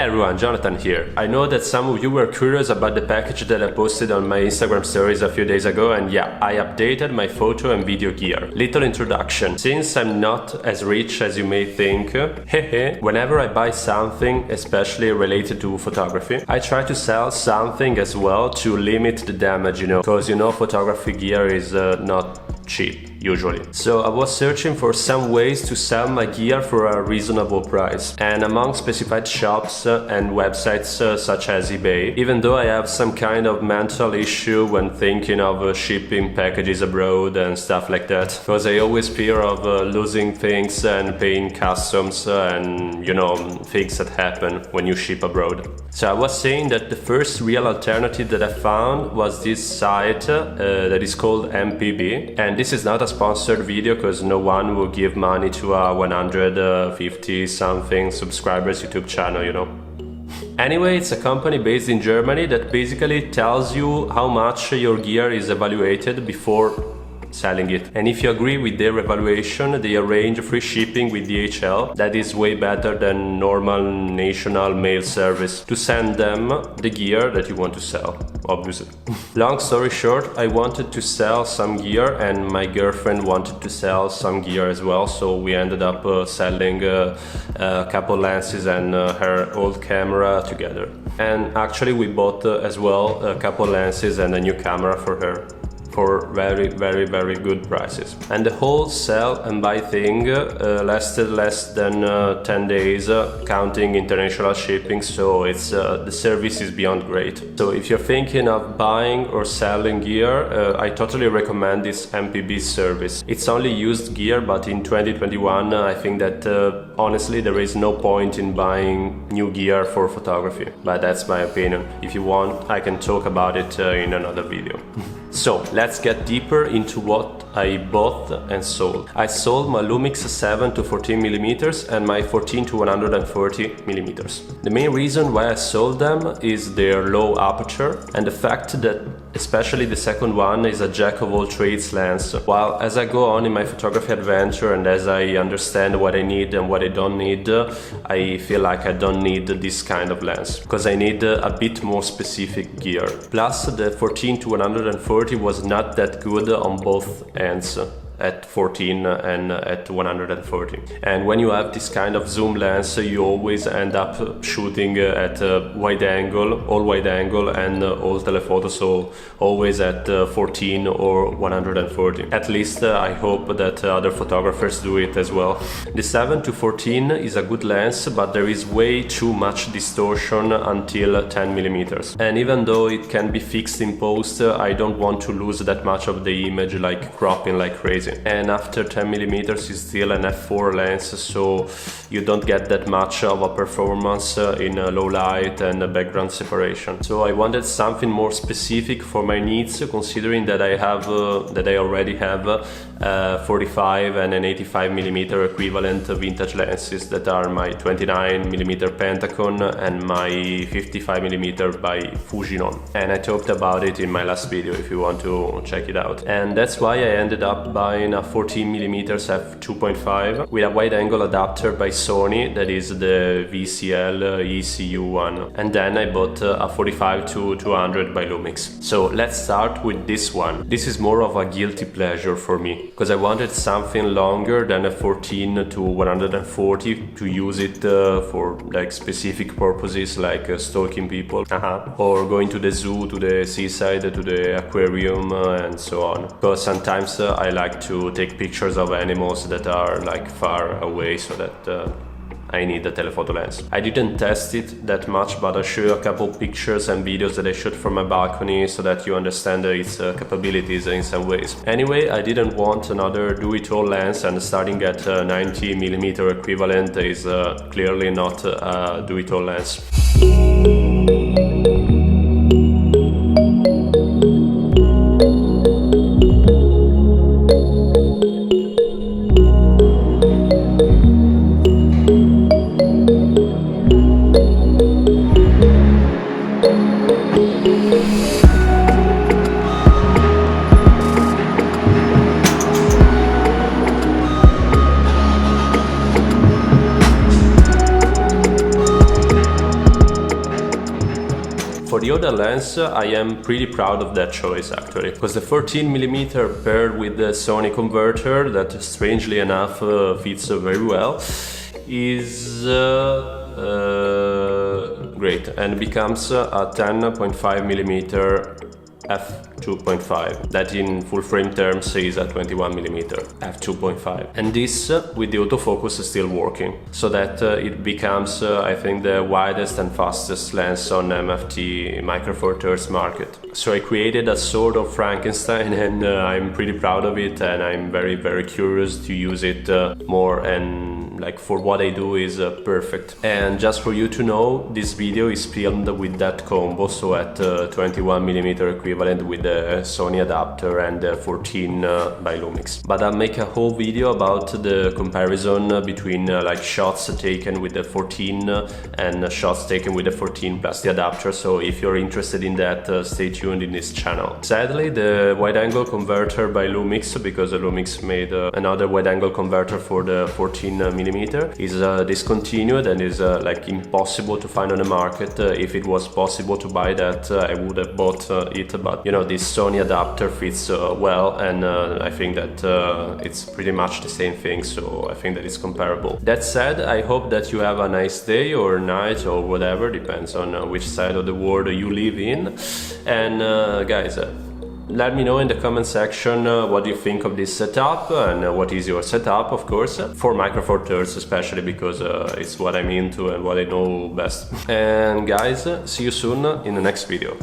everyone, Jonathan here. I know that some of you were curious about the package that I posted on my Instagram stories a few days ago, and yeah, I updated my photo and video gear. Little introduction. Since I'm not as rich as you may think, whenever I buy something, especially related to photography, I try to sell something as well to limit the damage, because photography gear is not cheap usually. So I was searching for some ways to sell my gear for a reasonable price, and among specified shops and websites such as eBay, even though I have some kind of mental issue when thinking of shipping packages abroad and stuff like that, because I always fear of losing things and paying customs and things that happen when you ship abroad. So I was saying that the first real alternative that I found was this site that is called MPB, and this is not a sponsored video because no one will give money to a 150 something subscribers YouTube channel, Anyway, it's a company based in Germany that basically tells you how much your gear is evaluated before selling it. And if you agree with their evaluation, they arrange free shipping with DHL. That is way better than normal national mail service to send them the gear that you want to sell, obviously. Long story short, I wanted to sell some gear and my girlfriend wanted to sell some gear as well, so we ended up selling a couple lenses and her old camera together. And actually we bought as well a couple lenses and a new camera for her, for very, very, very good prices. And the whole sell and buy thing lasted less than 10 days, counting international shipping, so it's the service is beyond great. So if you're thinking of buying or selling gear, I totally recommend this MPB service. It's only used gear, but in 2021 I think that honestly there is no point in buying new gear for photography, but that's my opinion. If you want, I can talk about it in another video. So let's get deeper into what I bought and sold. I sold my lumix 7 to 14mm and my 14 to 140mm. The main reason why I sold them is their low aperture and the fact that especially the second one is a jack of all trades lens. While as I go on in my photography adventure and as I understand what I need and what I don't need, I feel like I don't need this kind of lens because I need a bit more specific gear. Plus the 14 to 140 was not that good on both ends, at 14 and at 140. And when you have this kind of zoom lens, you always end up shooting at wide angle, all wide angle and all telephoto, so always at 14 or 140. At least I hope that other photographers do it as well. The 7 to 14 is a good lens, but there is way too much distortion until 10mm. And even though it can be fixed in post, I don't want to lose that much of the image like cropping like crazy. And after 10mm is still an f4 lens, so you don't get that much of a performance in low light and background separation. So I wanted something more specific for my needs, considering that I already have 45 and an 85mm equivalent vintage lenses that are my 29mm Pentacon and my 55mm by Fujinon. And I talked about it in my last video if you want to check it out. And that's why I ended up buying a 14mm f2.5 with a wide angle adapter by Sony, that is the VCL ECU one. And then I bought a 45 to 200 by Lumix. So let's start with this one. This is more of a guilty pleasure for me, because I wanted something longer than a 14 to 140 to use it for like specific purposes like stalking people or going to the zoo, to the seaside, to the aquarium and so on. Because sometimes I like to take pictures of animals that are like far away, so that I need a telephoto lens. I didn't test it that much, but I'll show you a couple pictures and videos that I shot from my balcony so that you understand its capabilities in some ways. Anyway, I didn't want another do-it-all lens, and starting at 90mm equivalent is clearly not a do-it-all lens. dioda lens, I am pretty proud of that choice actually, because the 14mm paired with the Sony converter that strangely enough fits very well is great, and becomes a 10.5mm f2.5 that in full frame terms is a 21mm f2.5, and this with the autofocus is still working, so that it becomes I think the widest and fastest lens on MFT micro four thirds market. So I created a sort of Frankenstein, and I'm pretty proud of it, and I'm very curious to use it more, and like for what I do is perfect. And just for you to know, this video is filmed with that combo, so at 21mm equivalent with the Sony adapter and 14 by Lumix. But I'll make a whole video about the comparison between like shots taken with the 14 and shots taken with the 14 plus the adapter, so if you're interested in that, stay tuned in this channel. Sadly, the wide angle converter by Lumix, because Lumix made another wide angle converter for the 14mm, is discontinued and is like impossible to find on the market. If it was possible to buy that, I would have bought it, but you know, this Sony adapter fits well, and I think that it's pretty much the same thing, so I think that it's comparable. That said, I hope that you have a nice day or night or whatever, depends on which side of the world you live in. And guys, let me know in the comment section what you think of this setup, and what is your setup, of course, for micro four thirds especially, because it's what I'm into and what I know best. And guys, see you soon in the next video.